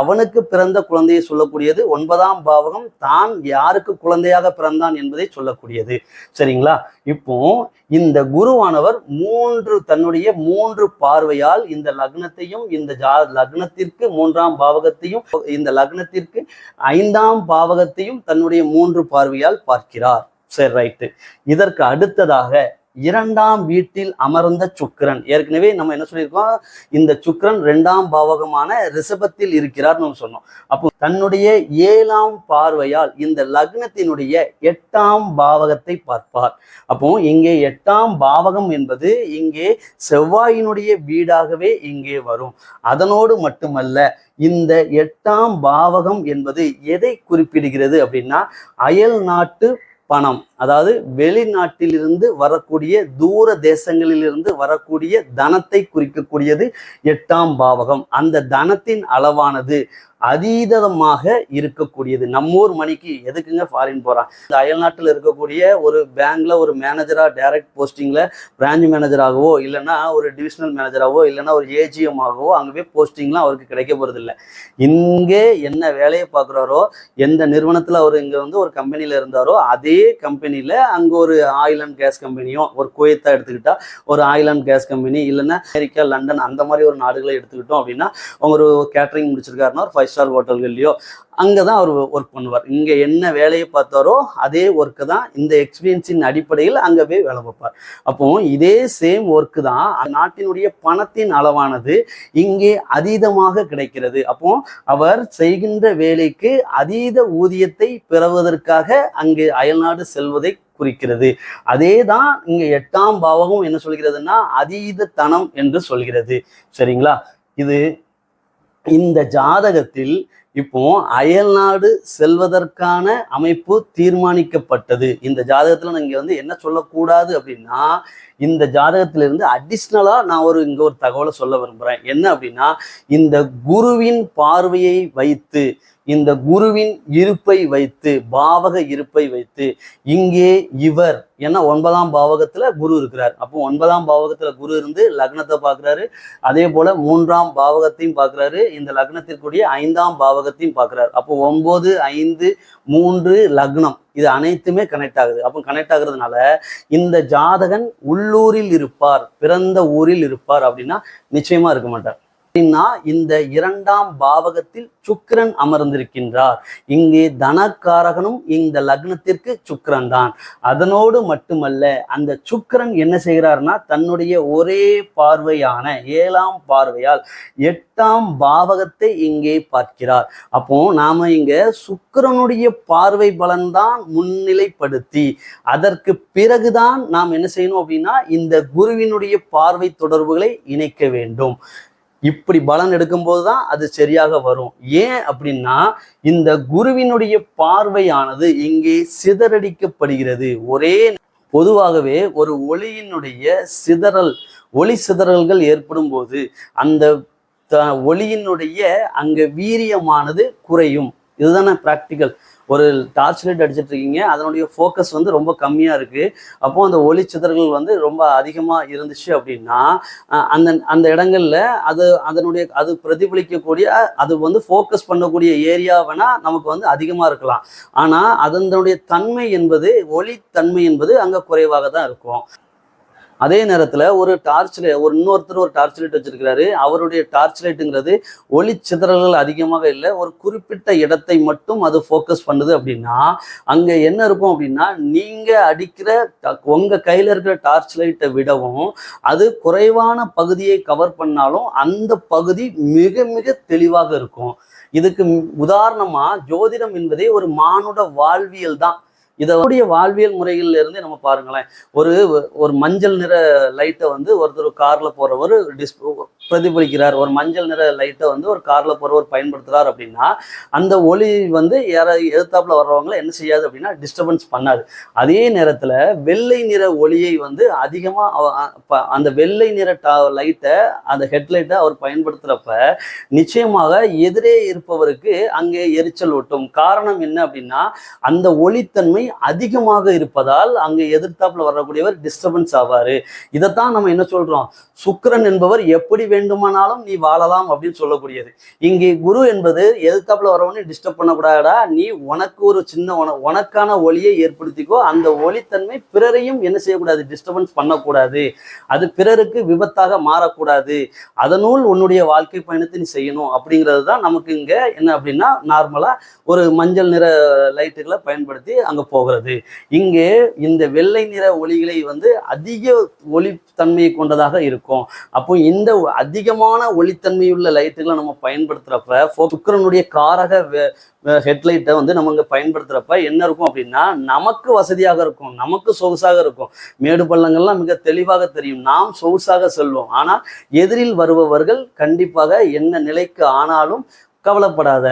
அவனுக்கு பிறந்த குழந்தையை சொல்லக்கூடியது, 9ஆம் பாவகம் தான் யாருக்கு குழந்தையாக பிறந்தான் என்பதை சொல்லக்கூடியது. சரிங்களா? இப்போ இந்த குருவானவர் தன்னுடைய 3 பார்வையால் இந்த லக்னத்தையும் இந்த லக்னத்திற்கு 3ஆம் பாவகத்தையும் இந்த லக்னத்திற்கு 5ஆம் பாவகத்தையும் தன்னுடைய 3 பார்வையால் பார்க்கிறார். சரி, ரைட்டு. இதற்கு அடுத்ததாக 2ஆம் வீட்டில் அமர்ந்த சுக்கிரன். ஏற்கனவே நம்ம என்ன சொல்லியிருக்கோம், இந்த சுக்கிரன் 2ஆம் பாவகமான ரிஷபத்தில் இருக்கிறார் நம்ம சொன்னோம். அப்போ தன்னுடைய 7ஆம் பார்வையால் இந்த லக்னத்தினுடைய 8ஆம் பாவகத்தை பார்ப்பார். அப்போ இங்கே 8ஆம் பாவகம் என்பது இங்கே செவ்வாயினுடைய வீடாகவே இங்கே வரும். அதனோடு மட்டுமல்ல, இந்த 8ஆம் பாவகம் என்பது எதை குறிப்பிடுகிறது அப்படின்னா அயல் நாட்டு பணம், அதாவது வெளிநாட்டிலிருந்து வரக்கூடிய தூர தேசங்களிலிருந்து வரக்கூடிய தனத்தை குறிக்கக்கூடியது 8ஆம் பாவகம். அந்த தனத்தின் அளவானது அதீதமாக இருக்கக்கூடியது. நம்மூர் மணிக்கு எதுக்குங்க ஃபாரின் போறான்? இந்த அயல்நாட்டில் இருக்கக்கூடிய ஒரு பேங்க்ல ஒரு மேனேஜரா டைரக்ட் போஸ்டிங்ல பிரான்ச் மேனேஜராகவோ இல்லைன்னா ஒரு டிவிஷனல் மேனேஜராகவோ இல்லைன்னா ஒரு ஏஜிஎம் ஆகவோ அங்கே போஸ்டிங்லாம் அவருக்கு கிடைக்க போறது இல்லை. இங்கே என்ன வேலையை பார்க்குறாரோ, எந்த நிறுவனத்தில் அவர் இங்கே ஒரு கம்பெனியில் இருந்தாரோ அதே கம்பெனியில் அங்கே ஒரு ஆயில் அண்ட் கேஸ் கம்பெனியோ, ஒரு குவைத்தா எடுத்துக்கிட்டா ஒரு ஆயில் அண்ட் கேஸ் கம்பெனி, இல்லைன்னா அமெரிக்கா, லண்டன் அந்த மாதிரி ஒரு நாடுகளை எடுத்துக்கிட்டோம் அப்படின்னா அவங்க ஒரு கேட்டரிங் முடிச்சிருக்காருன்னா ஒரு 5 ஸ்டார் ஹோட்டல்கள்லையோ அங்கதான் அவர் ஒர்க் பண்ணுவார். இங்க என்ன வேலையை பார்த்தாரோ அதே ஒர்க்கு தான் இந்த எக்ஸ்பீரியன்ஸின் அடிப்படையில் அங்க போய் வேலை பார்ப்பார். அப்போ இதே சேம் ஒர்க்கு தான் நாட்டினுடைய பணத்தின் அளவானது இங்கே அதீதமாக கிடைக்கிறது. அப்போ அவர் செய்கின்ற வேலைக்கு அதீத ஊதியத்தை பெறுவதற்காக அங்கு அயல்நாடு செல்வதை குறிக்கிறது. அதே தான் இங்க 8ஆம் பாவகம் என்ன சொல்கிறதுன்னா அதீத தனம் என்று சொல்கிறது. சரிங்களா? இது இந்த ஜாதகத்தில் இப்போ அயல்நாடு செல்வதற்கான அமைப்பு தீர்மானிக்கப்பட்டது. இந்த ஜாதகத்துல நீங்க என்ன சொல்லக்கூடாது அப்படின்னா, இந்த ஜாதகத்திலிருந்து அடிஷ்னலா நான் இங்க ஒரு தகவலை சொல்ல விரும்புறேன். என்ன அப்படின்னா, இந்த குருவின் பார்வையை வைத்து இந்த குருவின் இருப்பை வைத்து, பாவக இருப்பை வைத்து இங்கே இவர் ஏன்னா 9ஆம் பாவகத்துல குரு இருக்கிறார். அப்போ 9ஆம் பாவகத்துல குரு இருந்து லக்னத்தை பார்க்கிறாரு. அதே போல 3ஆம் பாவகத்தையும் பார்க்கிறாரு. இந்த லக்னத்திற்குரிய 5ஆம் பாவகத்தையும் பார்க்கிறாரு. அப்போ 9, 5, 3 லக்னம் இது அனைத்துமே கனெக்ட் ஆகுது. அப்போ கனெக்ட் ஆகுறதுனால இந்த ஜாதகன் உள்ளூரில் இருப்பார், பிறந்த ஊரில் இருப்பார் அப்படின்னா நிச்சயமா இருக்க மாட்டார். அப்படின்னா இந்த 2ஆம் பாவகத்தில் சுக்கிரன் அமர்ந்திருக்கின்றார். இங்கே தனக்காரகனும் இந்த லக்னத்திற்கு சுக்கிரன் தான். அதனோடு மட்டுமல்ல, அந்த சுக்கிரன் என்ன செய்கிறார்னா தன்னுடைய ஒரே பார்வையான 7ஆம் பார்வையால் 8ஆம் பாவகத்தை இங்கே பார்க்கிறார். அப்போ நாம இங்க சுக்கிரனுடைய பார்வை பலன்தான் முன்னிலைப்படுத்தி அதற்கு பிறகுதான் நாம் என்ன செய்யணும் அப்படின்னா இந்த குருவினுடைய பார்வை தொடர்புகளை இணைக்க வேண்டும். இப்படி பலன் எடுக்கும்போது தான் அது சரியாக வரும். ஏன் அப்படின்னா இந்த குருவினுடைய பார்வையானது இங்கே சிதறடிக்கப்படுகிறது. பொதுவாகவே ஒரு ஒளியினுடைய ஒளி சிதறல்கள் ஏற்படும் போது அந்த ஒளியினுடைய அங்க வீரியமானது குறையும். இதுதானே பிராக்டிக்கல். ஒரு டார்ச் லைட் அடிச்சிட்டு இருக்கீங்க, அதனுடைய ஃபோக்கஸ் வந்து ரொம்ப கம்மியாக இருக்குது. அப்போது அந்த ஒளி சிதறல்கள் வந்து ரொம்ப அதிகமாக இருந்துச்சு அப்படின்னா அந்த இடங்கள்ல அது பிரதிபலிக்கக்கூடிய அது வந்து ஃபோக்கஸ் பண்ணக்கூடிய ஏரியா வேணால் நமக்கு வந்து அதிகமாக இருக்கலாம். ஆனால் அதனுடைய தன்மை என்பது ஒளி தன்மை என்பது அங்கே குறைவாக தான் இருக்கும். அதே நேரத்தில் இன்னொருத்தர் ஒரு டார்ச் லைட் வச்சிருக்கிறாரு. அவருடைய டார்ச் லைட்டுங்கிறது ஒளி சிதறல்கள் அதிகமாக இல்லை, ஒரு குறிப்பிட்ட இடத்தை மட்டும் அது ஃபோக்கஸ் பண்ணுது அப்படின்னா அங்கே என்ன இருக்கும் அப்படின்னா நீங்கள் அடிக்கிற உங்கள் கையில் இருக்கிற டார்ச் லைட்டை விடவும் அது குறைவான பகுதியை கவர் பண்ணாலும் அந்த பகுதி மிக மிக தெளிவாக இருக்கும். இதுக்கு உதாரணமாக ஜோதிடம் என்பதே ஒரு மானுட வாழ்வியல் தான். இதோடைய வாழ்வியல் முறைகள்ல இருந்து நம்ம பாருங்களேன். ஒரு மஞ்சள் நிற லைட்டை வந்து ஒருத்தர் கார்ல போறவர் பிரதிபலிக்கிறார். ஒரு மஞ்சள் நிற லைட்டை வந்து ஒரு கார்ல போறவர் பயன்படுத்துறார் அப்படின்னா அந்த ஒளி வந்து எதிர்த்தாப்புல வர்றவங்களை என்ன செய்யாது அப்படின்னா டிஸ்டர்பன்ஸ் பண்ணாது. அதே நேரத்துல வெள்ளை நிற ஒளியை வந்து அதிகமா அந்த வெள்ளை நிற லைட்டை அந்த ஹெட்லைட்டை அவர் பயன்படுத்துறப்ப நிச்சயமாக எதிரே இருப்பவருக்கு அங்கே எரிச்சல் ஊட்டும். காரணம் என்ன அப்படின்னா அந்த ஒளித்தன்மை அதிகமாக இருப்பதால் அங்கே எதிர்த்தாப்புல வரக்கூடியவர் டிஸ்டர்பன்ஸ் ஆவாரு. இதைத்தான் நம்ம என்ன சொல்றோம், சுக்கிரன் என்பவர் எப்படி வேண்டுமானாலும் நீ வாழலாம் அப்படின்னு சொல்லக்கூடியது. இங்கே குரு என்பது எதிர்த்தாப்புல வரவனே டிஸ்டர்ப் பண்ணக்கூடாதா, நீ உனக்கு ஒரு சின்ன உனக்கான ஒளியை ஏற்படுத்திக்கோ. அந்த ஒளித்தன்மை பிறரையும் என்ன செய்யக்கூடாது, டிஸ்டர்பன்ஸ் பண்ணக்கூடாது. அது பிறருக்கு விபத்தாக மாறக்கூடாது. அதனுள் உன்னுடைய வாழ்க்கை பயணத்தை நீ செய்யணும் அப்படிங்கிறது தான் நமக்கு இங்க என்ன அப்படின்னா நார்மலா ஒரு மஞ்சள் நிற லைட்டுகளை பயன்படுத்தி அங்க போகிறது. இங்கே இந்த வெள்ளை நிற ஒளிகளை வந்து அதிக ஒளித்தன்மையை கொண்டதாக இருக்கும். அப்போ இந்த அதிகமான ஒளித்தன்மையுள்ள லைட்டுகளை நம்ம பயன்படுத்துறப்ப சுக்கிரனுடைய காரக ஹெட்லைட்டை வந்து நம்ம இங்கே பயன்படுத்துறப்ப என்ன இருக்கும் அப்படின்னா நமக்கு வசதியாக இருக்கும், நமக்கு சொகுசாக இருக்கும். மேடு பள்ளங்கள்லாம் மிக தெளிவாக தெரியும், நாம் சொகுசாக செல்வோம். ஆனால் எதிரில் வருபவர்கள் கண்டிப்பாக என்ன நிலைக்கு ஆனாலும் கவலைப்படாத,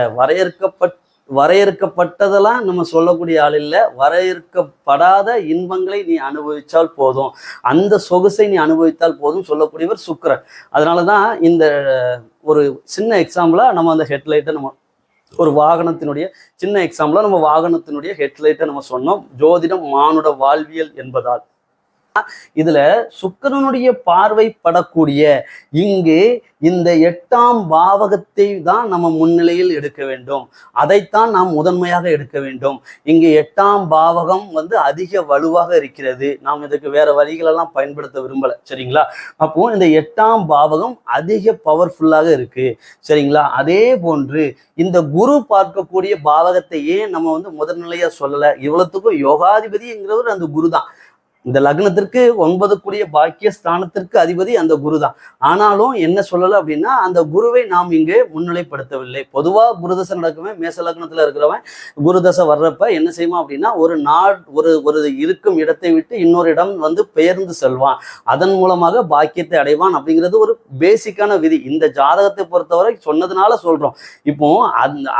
வரையறுக்கப்பட்டதெல்லாம் நம்ம சொல்லக்கூடிய ஆள் இல்லை, வரையறுக்கப்படாத இன்பங்களை நீ அனுபவித்தால் போதும், அந்த சொகுசை நீ அனுபவித்தால் போதும் சொல்லக்கூடியவர் சுக்கிரன். அதனால தான் இந்த ஒரு சின்ன எக்ஸாம்பிளா நம்ம அந்த ஹெட்லைட்டை நம்ம ஒரு வாகனத்தினுடைய சின்ன எக்ஸாம்பிளா நம்ம வாகனத்தினுடைய ஹெட்லைட்டை நம்ம சொன்னோம். ஜோதிடம் மானுட வாழ்வியல் என்பதால் இதுல சுக்கிரனுடைய பார்வை படக்கூடிய இங்கு இந்த 8ஆம் பாவகத்தை தான் நம்ம முன்னிலையில் எடுக்க வேண்டும். அதைத்தான் நாம் முதன்மையாக எடுக்க வேண்டும். இங்கு 8ஆம் பாவகம் வந்து அதிக வலுவாக இருக்கிறது. நாம் இதுக்கு வேற வழிகளெல்லாம் பயன்படுத்த விரும்பல, சரிங்களா? அப்போ இந்த 8ஆம் பாவகம் அதிக பவர்ஃபுல்லாக இருக்கு, சரிங்களா? அதே போன்று இந்த குரு பார்க்கக்கூடிய பாவகத்தை ஏன் நம்ம வந்து முதன்நிலையா சொல்லல? இவ்வளவுக்கும் யோகாதிபதிங்கிறவர் அந்த குரு தான். இந்த லக்னத்திற்கு 9 கூடிய பாக்கிய ஸ்தானத்திற்கு அதிபதி அந்த குரு தான். ஆனாலும் என்ன சொல்லலை அப்படின்னா அந்த குருவை நாம் இங்கே முன்னிலைப்படுத்தவில்லை. பொதுவாக குருதசை நடக்குமே, மேச லக்னத்தில் இருக்கிறவன் குருதசை வர்றப்ப என்ன செய்வான் அப்படின்னா ஒரு இருக்கும் இடத்தை விட்டு இன்னொரு இடம் வந்து பெயர்ந்து செல்வான், அதன் மூலமாக பாக்கியத்தை அடைவான் அப்படிங்கிறது ஒரு பேசிக்கான விதி. இந்த ஜாதகத்தை பொறுத்தவரை சொன்னதுனால சொல்றோம். இப்போ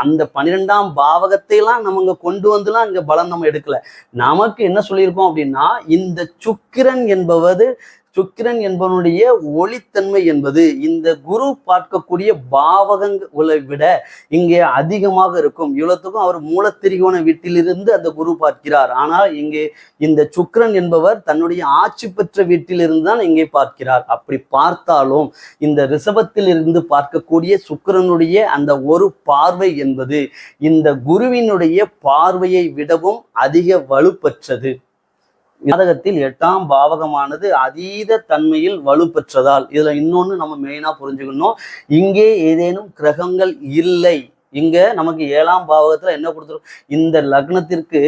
அந்த 12ஆம் பாவகத்தை எல்லாம் நம்ம இங்க கொண்டு வந்துலாம் இங்க பலன் நம்ம எடுக்கல. நமக்கு என்ன சொல்லியிருக்கோம் அப்படின்னா இந்த இந்த சுக்கிரன் என்பவனுடைய ஒளித்தன்மை என்பது இந்த குரு பார்க்கக்கூடிய பாவகங்களை விட இங்கே அதிகமாக இருக்கும். இவ்வளவுக்கும் அவர் மூலத்திரிகோண வீட்டிலிருந்து அந்த குரு பார்க்கிறார். ஆனால் இங்கே இந்த சுக்கிரன் என்பவர் தன்னுடைய ஆட்சி பெற்ற வீட்டிலிருந்து தான் இங்கே பார்க்கிறார். அப்படி பார்த்தாலும் இந்த ரிஷபத்தில் இருந்து பார்க்கக்கூடிய சுக்கிரனுடைய அந்த ஒரு பார்வை என்பது இந்த குருவினுடைய பார்வையை விடவும் அதிக வலுப்பெற்றது. ஜாதகத்தில் 8ஆம் பாவகமானது அதீத தன்மையில் வலுப்பெற்றதால் இதுல இன்னொன்னு நம்ம மெயினா புரிஞ்சுக்கணும். இங்கே ஏதேனும் கிரகங்கள் இல்லை. இங்க நமக்கு 7ஆம் பாவகத்துல என்ன கொடுத்துரும், இந்த லக்னத்திற்கு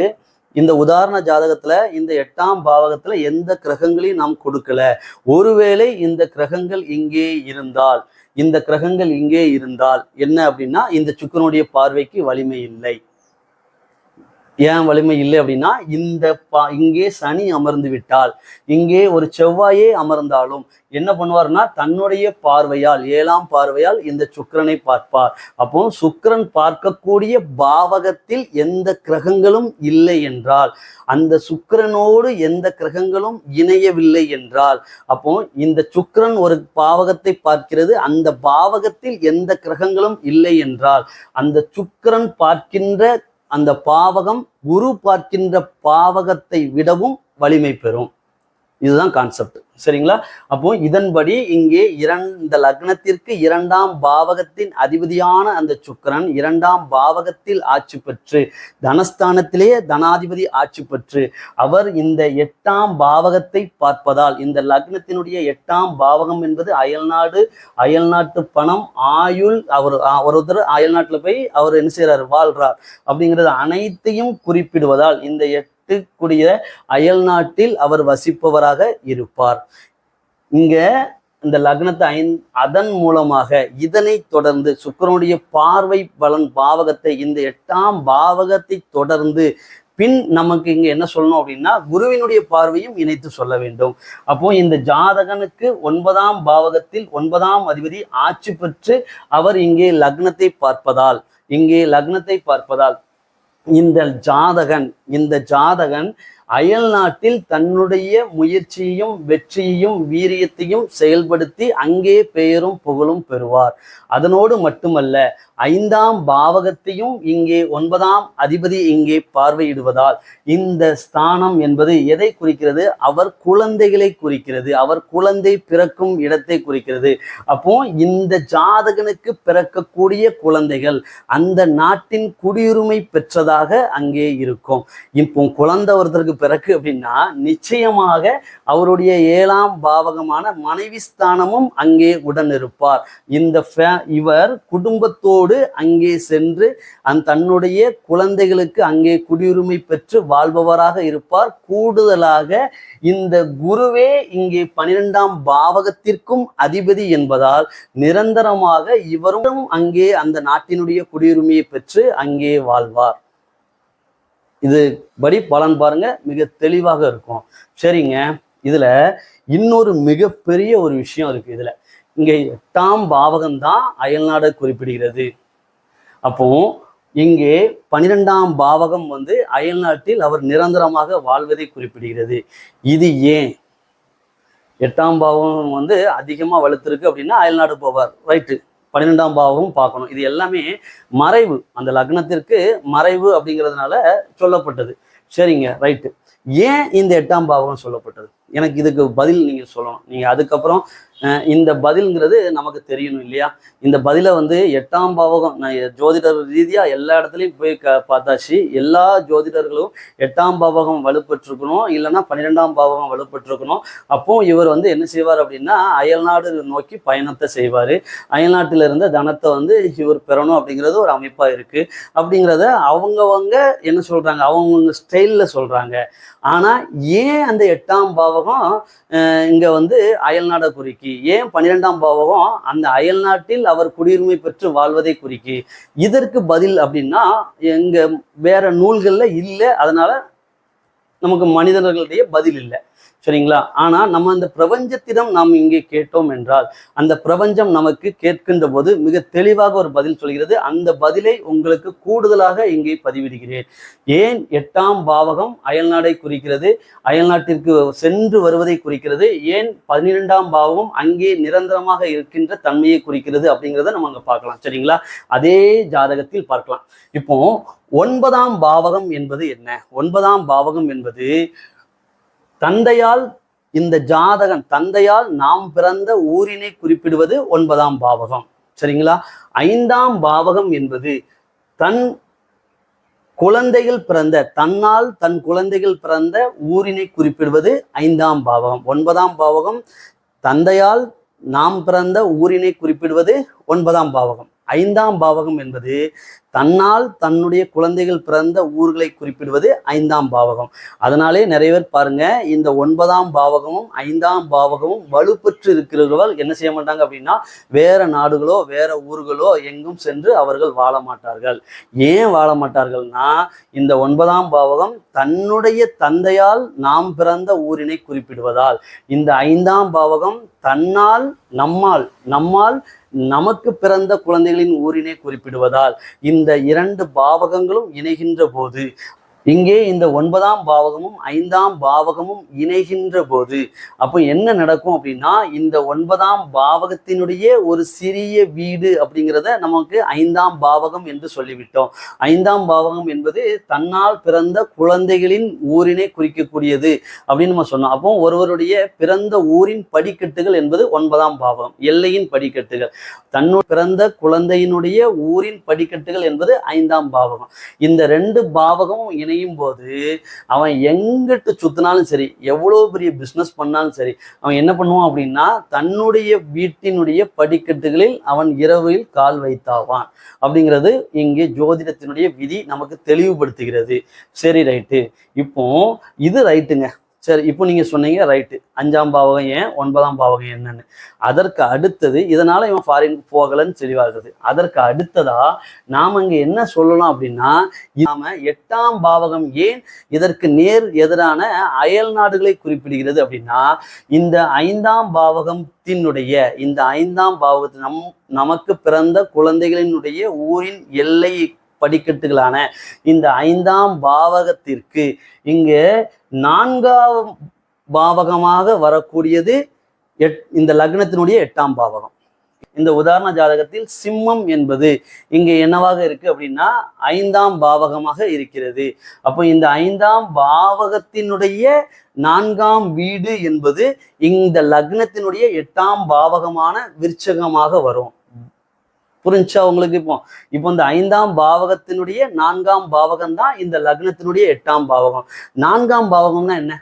இந்த உதாரண ஜாதகத்துல இந்த 8ஆம் பாவகத்துல எந்த கிரகங்களையும் நாம் கொடுக்கல. ஒருவேளை இந்த கிரகங்கள் இங்கே இருந்தால் என்ன அப்படின்னா இந்த சுக்கிரனுடைய பார்வைக்கு வலிமை இல்லை. ஏன் வலிமை இல்லை அப்படின்னா இங்கே சனி அமர்ந்து விட்டால், இங்கே ஒரு செவ்வாயே அமர்ந்தாலும் என்ன பண்ணுவார்னா தன்னுடைய பார்வையால் 7ஆம் பார்வையால் இந்த சுக்கிரனை பார்ப்பார். அப்போ சுக்கிரன் பார்க்கக்கூடிய பாவகத்தில் எந்த கிரகங்களும் இல்லை என்றால், அந்த சுக்கிரனோடு எந்த கிரகங்களும் இணையவில்லை என்றால், அப்போ இந்த சுக்கிரன் ஒரு பாவகத்தை பார்க்கிறது, அந்த பாவகத்தில் எந்த கிரகங்களும் இல்லை என்றால் அந்த சுக்கிரன் பார்க்கின்ற அந்த பாவகம் குரு பார்க்கின்ற பாவகத்தை விடவும் வலிமை பெறும். இதுதான் கான்செப்ட். சரிங்களா? அப்போ இதன்படி இங்கே இந்த லக்னத்திற்கு 2ஆம் பாவகத்தின் அதிபதியான அந்த சுக்கிரன் 2ஆம் பாவகத்தில் ஆட்சி பெற்று தனஸ்தானத்திலேயே தனாதிபதி ஆட்சி பெற்று அவர் இந்த 8ஆம் பாவகத்தை பார்ப்பதால், இந்த லக்னத்தினுடைய 8ஆம் பாவகம் என்பது அயல்நாட்டு பணம், ஆயுள், ஒருத்தர் அயல்நாட்டுல போய் அவர் என்ன செய்யறாரு, வாழ்றார் அப்படிங்கிறது அனைத்தையும் குறிப்பிடுவதால் இந்த கூடிய அயல் நாட்டில் அவர் வசிப்பவராக இருப்பார். இங்க இந்த லக்னத்தை அதன் மூலமாக இதனை தொடர்ந்து சுக்கிரனுடைய பார்வை பலன் பாவகத்தை இந்த 8ஆம் பாவகத்தை தொடர்ந்து பின் நமக்கு இங்க என்ன சொல்லணும் அப்படின்னா குருவினுடைய பார்வையும் இணைத்து சொல்ல வேண்டும். அப்போ இந்த ஜாதகனுக்கு 9ஆம் பாவகத்தில் 9ஆம் அதிபதி ஆட்சி பெற்று அவர் இங்கே லக்னத்தை பார்ப்பதால் இந்த ஜாதகன் அயல் நாட்டில் தன்னுடைய முயற்சியையும் வெற்றியையும் வீரியத்தையும் செயல்படுத்தி அங்கே பெயரும் புகழும் பெறுவார். அதனோடு மட்டுமல்ல 5ஆம் பாவகத்தையும் இங்கே 9ஆம் அதிபதி இங்கே பார்வையிடுவதால் இந்த ஸ்தானம் என்பது எதை குறிக்கிறது, அவர் குழந்தைகளை குறிக்கிறது, அவர் குழந்தை பிறக்கும் இடத்தை குறிக்கிறது. அப்போ இந்த ஜாதகனுக்கு பிறக்கக்கூடிய குழந்தைகள் அந்த நாட்டின் குடியுரிமை பெற்றதாக அங்கே இருக்கும். இப்போ குழந்தை ஒருத்தருக்கு பிறகு அப்படின்னா நிச்சயமாக அவருடைய 7ஆம் பாவகமான மனைவி ஸ்தானமும் அங்கே உடன் இருப்பார். இவர் குடும்பத்தோடு அங்கே சென்று தன்னுடைய குழந்தைகளுக்கு அங்கே குடியுரிமை பெற்று வாழ்பவராக இருப்பார். கூடுதலாக இந்த குருவே இங்கே 12ஆம் பாவகத்திற்கும் அதிபதி என்பதால் நிரந்தரமாக இவரும் அங்கே அந்த நாட்டினுடைய குடியுரிமையை பெற்று அங்கே வாழ்வார். இது படி பலன் பாருங்க, மிக தெளிவாக இருக்கும். சரிங்க, இதுல இன்னொரு மிகப்பெரிய ஒரு விஷயம் இருக்கு. இதுல இங்க 8ஆம் பாவகம் தான் அயல்நாடு குறிப்பிடுகிறது. அப்போ இங்கே 12ஆம் பாவகம் அயல்நாட்டில் அவர் நிரந்தரமாக வாழ்வதை குறிப்பிடுகிறது. இது ஏன் 8ஆம் பாவகம் அதிகமா வலுத்திருக்கு அப்படின்னா அயல்நாடு போவார், ரைட்டு. 12ஆம் பாவமும் பார்க்கணும். இது எல்லாமே மறைவு, அந்த லக்னத்திற்கு மறைவு அப்படிங்கிறதுனால சொல்லப்பட்டது. சரிங்க, ரைட்டு. ஏன் இந்த 8ஆம் பாவகம் சொல்லப்பட்டது? எனக்கு இதுக்கு பதில் நீங்க சொல்லணும். நீங்க அதுக்கப்புறம் இந்த பதில்ங்கிறது நமக்கு தெரியணும் இல்லையா? இந்த பதிலை 8ஆம் பாவகம், நான் ஜோதிடர் ரீதியா எல்லா இடத்துலையும் போய் பார்த்தாச்சு. எல்லா ஜோதிடர்களும் 8ஆம் பாவகம் வலுப்பெற்றிருக்கணும், இல்லைன்னா 12ஆம் பாவகம் வலுப்பெற்றிருக்கணும். அப்போ இவர் என்ன செய்வார் அப்படின்னா அயல்நாடு நோக்கி பயணத்தை செய்வார். அயல்நாட்டில் இருந்த தனத்தை இவர் பெறணும் அப்படிங்கிறது ஒரு அமைப்பா இருக்கு. அப்படிங்கிறத அவங்கவங்க என்ன சொல்றாங்க, அவங்கவுங்க ஸ்டைல்ல சொல்றாங்க. ஆனா ஏன் அந்த 8ஆம் பாவகம் இங்க அயல்நாடை குறிக்கி, ஏன் 12ஆம் பாவகம் அந்த அயல்நாட்டில் அவர் குடியுரிமை பெற்று வாழ்வதை குறிக்கி? இதற்கு பதில் அப்படின்னா எங்க வேற நூல்கள்ல இல்லை. அதனால நமக்கு மனிதர்களுடைய பதில் இல்லை. சரிங்களா? ஆனா நம்ம அந்த பிரபஞ்சத்திடம் நாம் இங்கே கேட்டோம் என்றால் அந்த பிரபஞ்சம் நமக்கு கேட்கின்ற போது மிக தெளிவாக ஒரு பதில் சொல்கிறது. அந்த பதிலை உங்களுக்கு கூடுதலாக இங்கே பதிவிடுகிறேன். ஏன் 8ஆம் பாவகம் அயல்நாடை குறிக்கிறது, அயல்நாட்டிற்கு சென்று வருவதை குறிக்கிறது, ஏன் 12ஆம் பாவகம் அங்கே நிரந்தரமாக இருக்கின்ற தன்மையை குறிக்கிறது அப்படிங்கிறத நம்ம அங்க பார்க்கலாம். சரிங்களா? அதே ஜாதகத்தில் பார்க்கலாம். இப்போ 9ஆம் பாவகம் என்பது என்ன? 9ஆம் பாவகம் என்பது தந்தையால், இந்த ஜாதகன் தந்தையால் நாம் பிறந்த ஊரினை குறிப்பிடுவது 9ஆம் பாவகம். சரிங்களா? 5ஆம் பாவகம் என்பது தன் குழந்தைகள் பிறந்த, தன்னால் தன் குழந்தைகள் பிறந்த ஊரினை குறிப்பிடுவது 5ஆம் பாவகம். 9ஆம் பாவகம் தந்தையால் நாம் பிறந்த ஊரினை குறிப்பிடுவது 9ஆம் பாவகம். 5ஆம் பாவகம் என்பது தன்னால் தன்னுடைய குழந்தைகள் பிறந்த ஊர்களை குறிப்பிடுவது 5ஆம் பாவகம். அதனாலே நிறைய பேர் பாருங்க, இந்த 9ஆம் பாவகமும் 5ஆம் பாவகமும் வலுப்பெற்று இருக்கிறவர்கள் என்ன செய்ய மாட்டாங்க அப்படின்னா, வேற நாடுகளோ வேற ஊர்களோ எங்கும் சென்று அவர்கள் வாழ மாட்டார்கள். ஏன் வாழ மாட்டார்கள்னா, இந்த 9ஆம் பாவகம் தன்னுடைய தந்தையால் நாம் பிறந்த ஊரினை குறிப்பிடுவதால், இந்த 5ஆம் பாவகம் தன்னால் நம்மால் நமக்கு பிறந்த குழந்தைகளின் ஊரினை குறிப்பிடுவதால், இந்த 2 பாவகங்களும் இணைகின்ற போது, இங்கே இந்த 9ஆம் பாவகமும் 5ஆம் பாவகமும் இணைகின்ற போது அப்போ என்ன நடக்கும் அப்படின்னா, இந்த 9ஆம் பாவகத்தினுடைய ஒரு சிறிய வீடு அப்படிங்கிறத நமக்கு 5ஆம் பாவகம் என்று சொல்லிவிட்டோம். 5ஆம் பாவகம் என்பது தன்னால் பிறந்த குழந்தைகளின் ஊரினை குறிக்கக்கூடியது அப்படின்னு நம்ம சொன்னோம். அப்போ ஒருவருடைய பிறந்த ஊரின் படிக்கட்டுகள் என்பது 9ஆம் பாவகம், எல்லையின் படிக்கட்டுகள். தன்னுடைய பிறந்த குழந்தையினுடைய ஊரின் படிக்கட்டுகள் என்பது 5ஆம் பாவகம். இந்த 2 பாவகமும் இணையும் போது அவன் எங்கிட்டு சுத்தினாலும் சரி, எவ்வளவு பெரிய பிசினஸ் பண்ணாலும் சரி, அவன் என்ன பண்ணுவான் அப்படின்னா, தன்னுடைய வீட்டினுடைய படிக்கட்டுகளில் அவன் இரவில் கால் வைத்தாவான் அப்படிங்கிறது இங்கே ஜோதிடத்தினுடைய விதி நமக்கு தெளிவுபடுத்துகிறது. சரி, ரைட்டு. இப்போ இது ரைட்டுங்க. சரி, இப்போ நீங்க சொன்னீங்க ரைட்டு, 5ஆம் பாவகம் ஏன், 9ஆம் பாவகம் என்னன்னு. அதற்கு அடுத்தது, இதனால இவன் ஃபாரின் போகலன்னு தெளிவாகுது. அதற்கு அடுத்ததா நாம இங்க என்ன சொல்லலாம் அப்படின்னா, நாம 8ஆம் பாவகம் ஏன் இதற்கு நேர் எதிரான அயல் நாடுகளை குறிப்பிடுகிறது அப்படின்னா, இந்த 5ஆம் பாவகத்தினுடைய, இந்த 5ஆம் பாவகத்தின் நமக்கு பிறந்த குழந்தைகளினுடைய ஊரின் எல்லை படிக்கட்டுகளான இந்த 5ஆம் பாவகத்திற்கு இங்கு 4ஆம் பாவகமாக வரக்கூடியது இந்த லக்னத்தினுடைய 8ஆம் பாவகம். இந்த உதாரண ஜாதகத்தில் சிம்மம் என்பது இங்க என்னவாக இருக்கு அப்படின்னா 5ஆம் பாவகமாக இருக்கிறது. அப்போ இந்த 5ஆம் பாவகத்தினுடைய 4ஆம் வீடு என்பது இந்த லக்னத்தினுடைய 8ஆம் பாவகமான விருச்சகமாக வரும். புரிஞ்சா உங்களுக்கு? இப்போ இந்த 5ஆம் பாவகத்தினுடைய 4ஆம் பாவகம் தான் இந்த லக்னத்தினுடைய 8ஆம் பாவகம். 4ஆம் பாவகம்னா என்ன?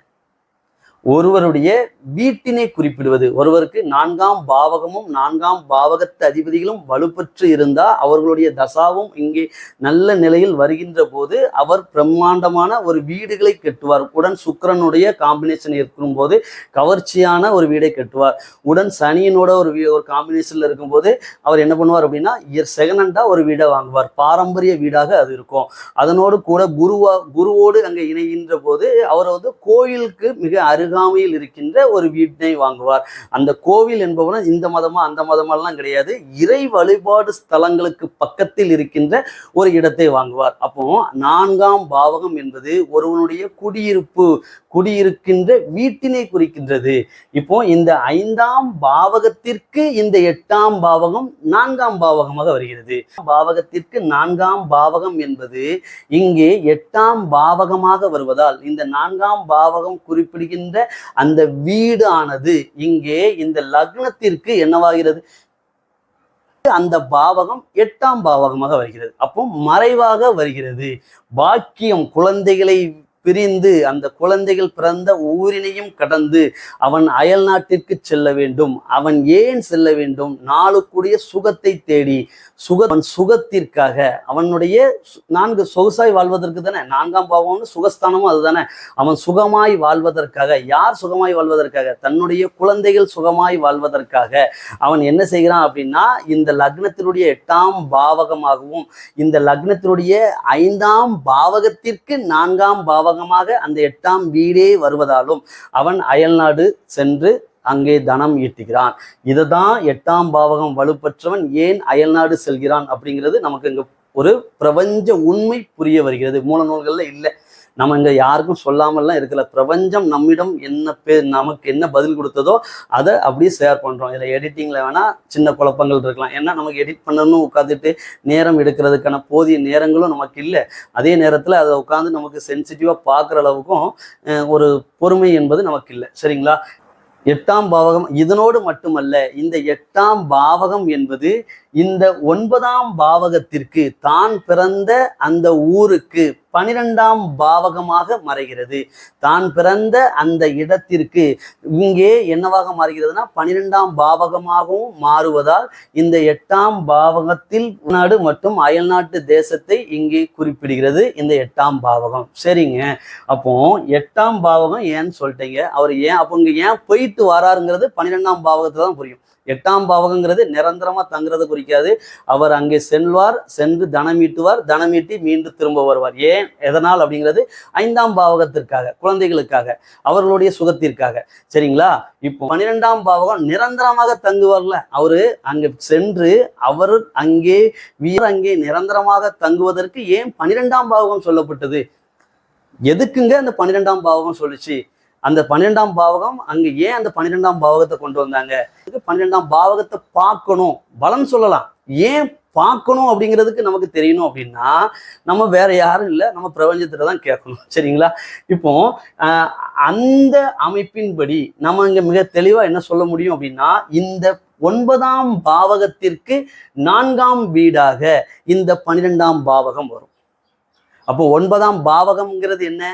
ஒருவருடைய வீட்டினை குறிப்பிடுவது. ஒருவருக்கு 4ஆம் பாவகமும் 4ஆம் பாவகத்து அதிபதிகளும் வலுப்பெற்று இருந்தா அவர்களுடைய தசாவும் இங்கே நல்ல நிலையில் வருகின்ற போது அவர் பிரம்மாண்டமான ஒரு வீடுகளை கட்டுவார். உடன் சுக்கிரனுடைய காம்பினேஷன் இருக்கும் போது கவர்ச்சியான ஒரு வீடை கட்டுவார். உடன் சனியினோட ஒரு காம்பினேஷன்ல இருக்கும்போது அவர் என்ன பண்ணுவார் அப்படின்னா, செகண்டா ஒரு வீடை வாங்குவார். பாரம்பரிய வீடாக அது இருக்கும். அதனோடு கூட குருவோடு அங்கே இணைகின்ற போது அவர் கோயிலுக்கு மிக அருகாமையில் இருக்கின்ற ஒரு வீட்டை வாங்குவார். அந்த கோவில் என்பவன இந்த மதமா அந்த மதமெல்லாம் கிடையாது, இறை வழிபாடு ஸ்தலங்களுக்கு பக்கத்தில் இருக்கின்ற ஒரு இடத்தை வாங்குவார். அப்போ 4ஆம் பாவகம் என்பது ஒருவனுடைய குடியிருக்கின்ற வீட்டினை குறிக்கின்றது. இப்போ இந்த 5ஆம் பாவகத்திற்கு இந்த 8ஆம் பாவகம் 4ஆம் பாவகமாக வருகிறது. பாவகத்திற்கு 4ஆம் பாவகம் என்பது இங்கே 8ஆம் பாவகமாக வருவதால் இந்த 4ஆம் பாவகம் குறிப்பிடுகின்ற அந்த வீடு ஆனது இங்கே இந்த லக்னத்திற்கு என்னவாகிறது? அந்த பாவகம் 8ஆம் பாவகமாக வருகிறது. அப்போ மறைவாக வருகிறது. பாக்கியம், குழந்தைகளை பிரிந்து அந்த குழந்தைகள் பிறந்த ஊரினையும் கடந்து அவன் அயல் நாட்டிற்கு செல்ல வேண்டும். அவன் ஏன் செல்ல வேண்டும்? நாளுக்குரிய சுகத்தை தேடி, அவன் சுகத்திற்காக, அவனுடைய 4 சொகுசாய் வாழ்வதற்கு தானே 4ஆம் பாவம்னு சுகஸ்தானமும் அதுதானே. அவன் சுகமாய் வாழ்வதற்காக. யார் சுகமாய் வாழ்வதற்காக? தன்னுடைய குழந்தைகள் சுகமாய் வாழ்வதற்காக அவன் என்ன செய்கிறான் அப்படின்னா, இந்த லக்னத்தினுடைய 8ஆம் பாவகமாகவும் இந்த லக்னத்தினுடைய 5ஆம் பாவகத்திற்கு 4ஆம் பாவகம் பாவகமாக அந்த 8ஆம் வீடே வருவதாலும் அவன் அயல்நாடு சென்று அங்கே தனம் ஈட்டுகிறான். இதுதான் 8ஆம் பாவகம் வலுப்பற்றவன் ஏன் அயல்நாடு செல்கிறான் அப்படிங்கிறது நமக்கு இங்க ஒரு பிரபஞ்ச உண்மை புரிய வருகிறது. மூல நூல்கள்ல இல்லை, நம்ம இங்க யாருக்கும் சொல்லாமல்லாம் இருக்கல. பிரபஞ்சம் நம்மிடம் நமக்கு என்ன பதில் கொடுத்ததோ அதை அப்படியே ஷேர் பண்றோம். இதுல எடிட்டிங்ல வேணா சின்ன குழப்பங்கள் இருக்கலாம். ஏன்னா நமக்கு எடிட் பண்ணணும் உட்காந்துட்டு நேரம் எடுக்கிறதுக்கான போதிய நேரங்களும் நமக்கு இல்லை. அதே நேரத்துல அதை உட்காந்து நமக்கு சென்சிட்டிவா பார்க்குற அளவுக்கும் ஒரு பொறுமை என்பது நமக்கு இல்லை. சரிங்களா? 8ஆம் பாவகம் இதனோடு மட்டுமல்ல, இந்த 8ஆம் பாவகம் என்பது இந்த 9ஆம் பாவகத்திற்கு தான் பிறந்த அந்த ஊருக்கு 12ஆம் பாவகமாக மறைகிறது. தான் பிறந்த அந்த இடத்திற்கு இங்கே என்னவாக மாறுகிறதுனா 12ஆம் பாவகமாகவும் மாறுவதால் இந்த 8ஆம் பாவகத்தில் நாடு மற்றும் அயல்நாட்டு தேசத்தை இங்கே குறிப்பிடுகிறது இந்த 8ஆம் பாவகம். சரிங்க, அப்போ 8ஆம் பாவகம் ஏன்னு சொல்லிட்டீங்க. அவர் ஏன் அப்போ இங்க ஏன் போயிட்டு வராருங்கிறது 12ஆம் பாவகத்துல தான் புரியும். 8ஆம் பாவகங்கிறது நிரந்தரமா தங்குறது குறிக்காது. அவர் அங்கே செல்வார், சென்று தனமீட்டுவார், தனமீட்டி மீண்டும் திரும்ப வருவார். ஏன் எதனால் அப்படிங்கிறது 5ஆம் பாவகத்திற்காக, குழந்தைகளுக்காக, அவர்களுடைய சுகத்திற்காக. சரிங்களா? இப்போ 12ஆம் பாவகம் நிரந்தரமாக தங்குவார்ல, அவரு அங்கே சென்று அவர் அங்கே நிரந்தரமாக தங்குவதற்கு ஏன் 12ஆம் பாவகம் சொல்லப்பட்டது? எதுக்குங்க அந்த 12ஆம் பாவகம் சொல்லுச்சு? அந்த 12ஆம் பாவகம் அங்க ஏன் அந்த 12ஆம் பாவகத்தை கொண்டு வந்தாங்க? 12ஆம் பாவகத்தை பார்க்கணும், பலன் சொல்லலாம். ஏன் பார்க்கணும் அப்படிங்கிறதுக்கு நமக்கு தெரியணும் அப்படின்னா நம்ம வேற யாரும் இல்லை, நம்ம பிரபஞ்சத்திட்ட தான் கேட்கணும். சரிங்களா? இப்போ அந்த அமைப்பின்படி நம்ம இங்க மிக தெளிவா என்ன சொல்ல முடியும் அப்படின்னா, இந்த 9ஆம் பாவகத்திற்கு 4ஆம் வீடாக இந்த 12ஆம் பாவகம் வரும். அப்போ 9ஆம் பாவகம்ங்கிறது என்ன?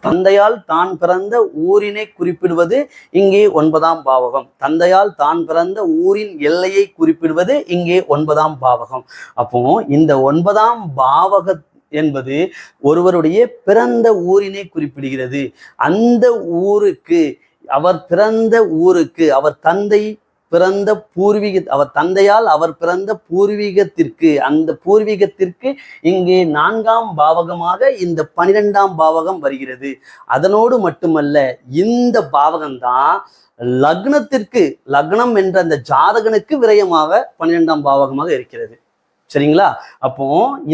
தந்தையால் தான் பிறந்த ஊரினை குறிப்பிடுவது இங்கே 9ஆம் பாவகம். தந்தையால் தான் பிறந்த ஊரின் எல்லையை குறிப்பிடுவது இங்கே 9ஆம் பாவகம். அப்போ இந்த 9ஆம் பாவக என்பது ஒருவருடைய பிறந்த ஊரினை குறிப்பிடுகிறது. அந்த ஊருக்கு, அவர் பிறந்த ஊருக்கு, அவர் தந்தை பிறந்த அவர் தந்தையால் அவர் பிறந்த பூர்வீகத்திற்கு, அந்த பூர்வீகத்திற்கு இங்கே 4ஆம் பாவகமாக இந்த 12ஆம் பாவகம் வருகிறது. அதனோடு மட்டுமல்ல, இந்த பாவகம்தான் லக்னத்திற்கு, லக்னம் என்ற அந்த ஜாதகனுக்கு விரயமாக 12ஆம் பாவகமாக இருக்கிறது. சரிங்களா? அப்போ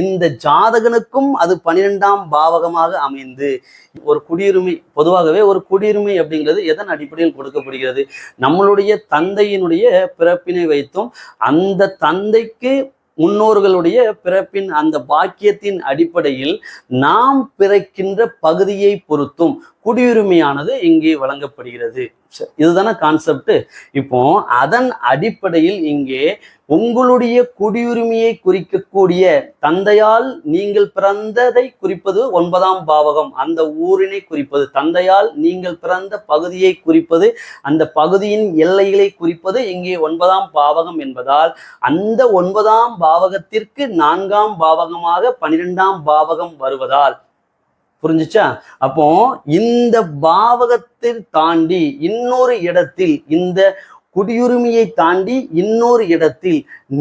இந்த ஜாதகனுக்கும் அது 12ஆம் பாவகமாக அமைந்து ஒரு குடியுரிமை, பொதுவாகவே ஒரு குடியுரிமை அப்படிங்கிறது எதன் அடிப்படையில் கொடுக்கப்படுகிறது? நம்மளுடைய தந்தையினுடைய பிறப்பினை வைத்தும் அந்த தந்தைக்கு முன்னோர்களுடைய பிறப்பின் அந்த பாக்கியத்தின் அடிப்படையில் நாம் பிறக்கின்ற பகுதியை பொறுத்தும் குடியுரிமையானது இங்கே வழங்கப்படுகிறது. இதுதானே கான்செப்ட். இப்போ அதன் அடிப்படையில் இங்கே உங்களுடைய குடியுரிமையை குறிக்கக்கூடிய தந்தையால் நீங்கள் பிறந்ததை குறிப்பது 9ஆம் பாவகம், அந்த ஊரினை குறிப்பது. தந்தையால் நீங்கள் பிறந்த பகுதியை குறிப்பது, அந்த பகுதியின் எல்லைகளை குறிப்பது இங்கே 9ஆம் பாவகம் என்பதால் அந்த 9ஆம் பாவகத்திற்கு 4ஆம் பாவகமாக 12ஆம் பாவகம் வருவதால், புரிஞ்சுச்சா? அப்போ இந்த பாவகத்தை தாண்டி இன்னொரு இடத்தில், இந்த குடியுரிமையை தாண்டி இன்னொரு இடத்தில்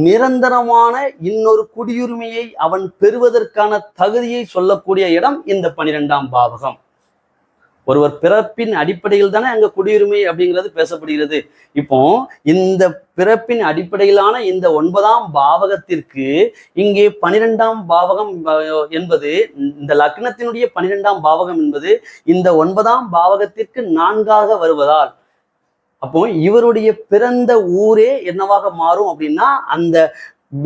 நிரந்தரமான இன்னொரு குடியுரிமையை அவன் பெறுவதற்கான தகுதியை சொல்லக்கூடிய இடம் இந்த 12ஆம் பாவகம். ஒருவர் பிறப்பின் அடிப்படையில் தானே அங்க குடியுரிமை அப்படிங்கிறது பேசப்படுகிறது. இப்போ இந்த பிறப்பின் அடிப்படையிலான இந்த 9ஆம் பாவகத்திற்கு இங்கே 12ஆம் பாவகம் என்பது, இந்த லக்னத்தினுடைய 12ஆம் பாவகம் என்பது இந்த 9ஆம் பாவகத்திற்கு 4ஆக வருவதால், அப்போ இவருடைய பிறந்த ஊரே என்னவாக மாறும் அப்படின்னா அந்த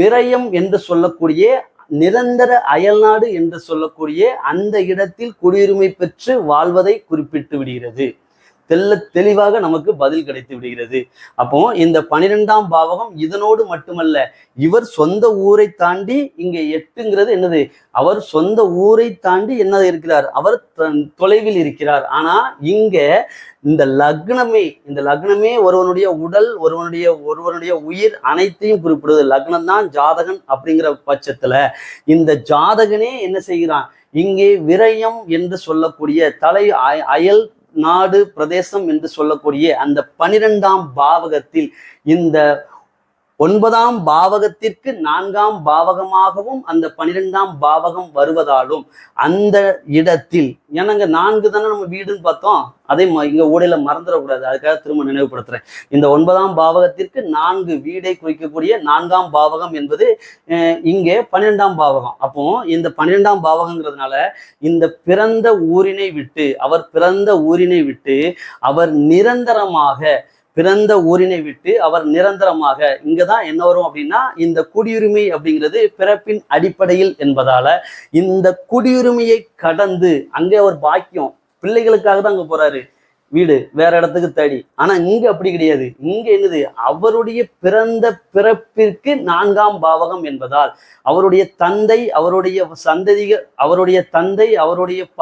விரயம் என்று சொல்லக்கூடிய நிரந்தர அயல்நாடு என்று சொல்லக்கூடிய அந்த இடத்தில் குடியுரிமை பெற்று வாழ்வதை குறிப்பிட்டு விடுகிறது. தெளிவாக நமக்கு பதில் கிடைத்து விடுகிறது. அப்போ இந்த 12ஆம் பாவகம் இதனோடு மட்டுமல்ல, இவர் சொந்த ஊரை தாண்டி இங்க 8ங்கிறது என்னது? அவர் சொந்த ஊரை தாண்டி என்ன இருக்கிறார்? அவர் தொலைவில் இருக்கிறார். ஆனா இங்க இந்த லக்னமே ஒருவனுடைய உடல், ஒருவனுடைய உயிர் அனைத்தையும் குறிப்பிடுவது. லக்னம் தான் ஜாதகன் அப்படிங்கிற பட்சத்துல இந்த ஜாதகனே என்ன செய்கிறான்? இங்கே விரயம் என்று சொல்லக்கூடிய அயல் நாடு பிரதேசம் என்று சொல்லக்கூடிய அந்த 12ஆம் பாவகத்தில் இந்த 9ஆம் பாவகத்திற்கு 4ஆம் பாவகமாகவும் அந்த 12ஆம் பாவகம் வருவதாலும் அந்த இடத்தில் ஏன்னாங்க 4 தானே நம்ம வீடுன்னு பார்த்தோம். அதே இங்க ஊடையில மறந்துடக்கூடாது, அதுக்காக திரும்ப நினைவுபடுத்துறேன். இந்த 9ஆம் பாவகத்திற்கு 4 வீடை குறிக்கக்கூடிய 4ஆம் பாவகம் என்பது இங்கே 12ஆம் பாவகம். அப்போ இந்த 12ஆம் பாவகங்கிறதுனால இந்த பிறந்த ஊரினை விட்டு அவர் நிரந்தரமாக இங்கதான் என்ன வரும் அப்படின்னா, இந்த குடியுரிமை அப்படிங்கிறது பிறப்பின் அடிப்படையில் என்பதால இந்த குடியுரிமையை கடந்து அங்கே ஒரு பாக்கியம் பிள்ளைகளுக்காக தான் அங்க போறாரு, வீடு வேற இடத்துக்கு தேடி. ஆனா இங்க அப்படி கிடையாது. இங்க என்னது, அவருடைய பிறந்த பிறப்பிற்கு 4ஆம் பாவகம் என்பதால் அவருடைய தந்தை, அவருடைய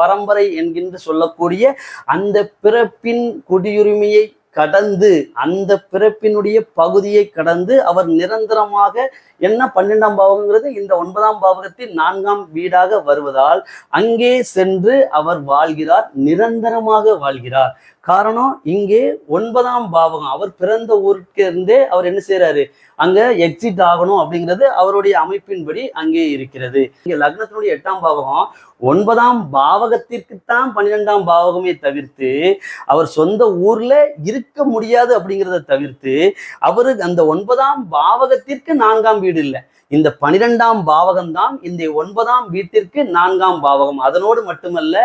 பரம்பரை என்கின்ற சொல்லக்கூடிய அந்த பிறப்பின் குடியுரிமையை கடந்து, அந்த பிறப்பினுடைய பகுதியை கடந்து அவர் நிரந்தரமாக என்ன 12ஆம் பாவகங்கிறது இந்த 9ஆம் பாவகத்தில் 4ஆம் வீடாக வருவதால் அங்கே சென்று அவர் வாழ்கிறார், நிரந்தரமாக வாழ்கிறார். காரணம், இங்கே 9ஆம் பாவகம் அவர் பிறந்த ஊருக்கு இருந்தே அவர் என்ன செய்யறாரு, அங்க எக்ஸிட் ஆகணும் அப்படிங்கிறது அவருடைய அமைப்பின்படி அங்கே இருக்கிறது. இங்க லக்னத்தினுடைய 8ஆம் பாவகம் 9ஆம் பாவகத்திற்குத்தான் 12ஆம் பாவகமே தவிர்த்து அவர் சொந்த ஊர்ல இருக்க முடியாது அப்படிங்கிறத தவிர்த்து அவரு அந்த 9ஆம் பாவகத்திற்கு 4ஆம் வீடு இல்லை. இந்த 12ஆம் பாவகம் தான் இந்த 9ஆம் வீட்டிற்கு 4ஆம் பாவகம். அதனோடு மட்டுமல்ல,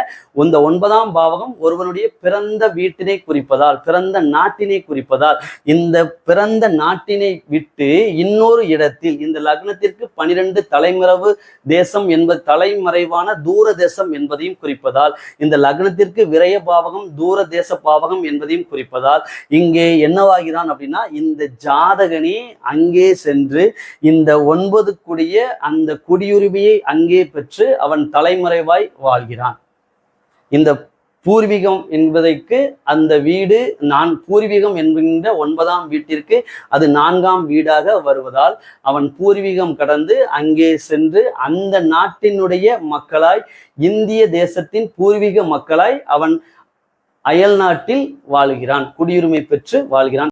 இந்த 9ஆம் பாவகம் ஒருவனுடைய பிறந்த வீட்டினை குறிப்பதால், பிறந்த நாட்டினை குறிப்பதால், இந்த பிறந்த நாட்டினை விட்டு இன்னொரு இடத்தில் இந்த லக்னத்திற்கு 12 தலைமறைவு தேசம் என்பது தலைமறைவான தூர தேசம் என்பதையும் குறிப்பதால், இந்த லக்னத்திற்கு விரய பாவகம் தூர தேச பாவகம் என்பதையும் குறிப்பதால் இங்கே என்னவாகிறான் அப்படின்னா, இந்த ஜாதகனே அங்கே சென்று இந்த 9 கூடிய அந்த குடியுரிமையை அங்கே பெற்று அவன் தலைமறைவாய் வாழ்கிறான். இந்த பூர்வீகம் என்பதற்கு அந்த வீடு பூர்வீகம் என்கின்ற 9ஆம் வீட்டிற்கு அது 4ஆம் வீடாக வருவதால் அவன் பூர்வீகம் கடந்து அங்கே சென்று அந்த நாட்டினுடைய மக்களாய், இந்திய தேசத்தின் பூர்வீக மக்களாய் அவன் அயல் நாட்டில் வாழ்கிறான், குடியுரிமை பெற்று வாழ்கிறான்.